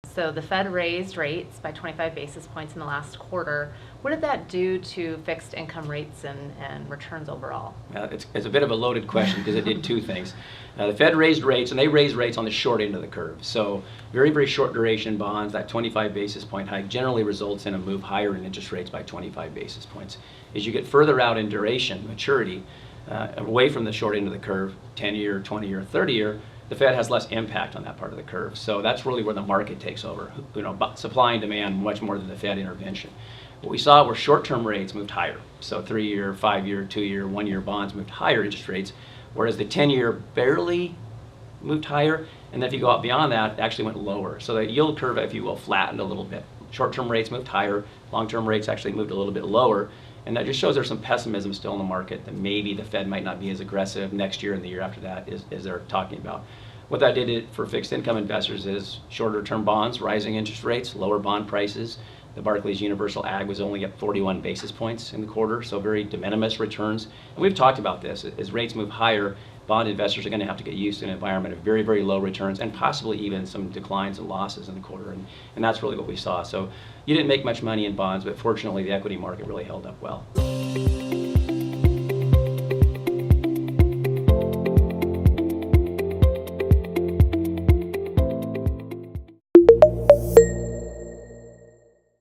So the Fed raised rates by 25 basis points in the last quarter. What did that do to fixed income rates and returns overall? It's a bit of a loaded question because it did two things. The Fed raised rates, and they raised rates on the short end of the curve. So very, very short duration bonds, that 25 basis point hike generally results in a move higher in interest rates by 25 basis points. As you get further out in duration, maturity, away from the short end of the curve, 10-year, 20-year, 30-year, the Fed has less impact on that part of the curve. So that's really where the market takes over. Supply and demand much more than the Fed intervention. What we saw were short-term rates moved higher. So 3-year, 5-year, 2-year, 1-year bonds moved higher interest rates, whereas the 10-year barely moved higher. And then if you go out beyond that, it actually went lower. So the yield curve, if you will, flattened a little bit. Short-term rates moved higher, long-term rates actually moved a little bit lower. And that just shows there's some pessimism still in the market that maybe the Fed might not be as aggressive next year and the year after that as they're talking about. What that did for fixed income investors is shorter term bonds, rising interest rates, lower bond prices. The Barclays Universal Ag was only up 41 basis points in the quarter, so very de minimis returns. And we've talked about this. As rates move higher, bond investors are going to have to get used to an environment of very, very low returns and possibly even some declines and losses in the quarter. And that's really what we saw. So you didn't make much money in bonds, but fortunately the equity market really held up well.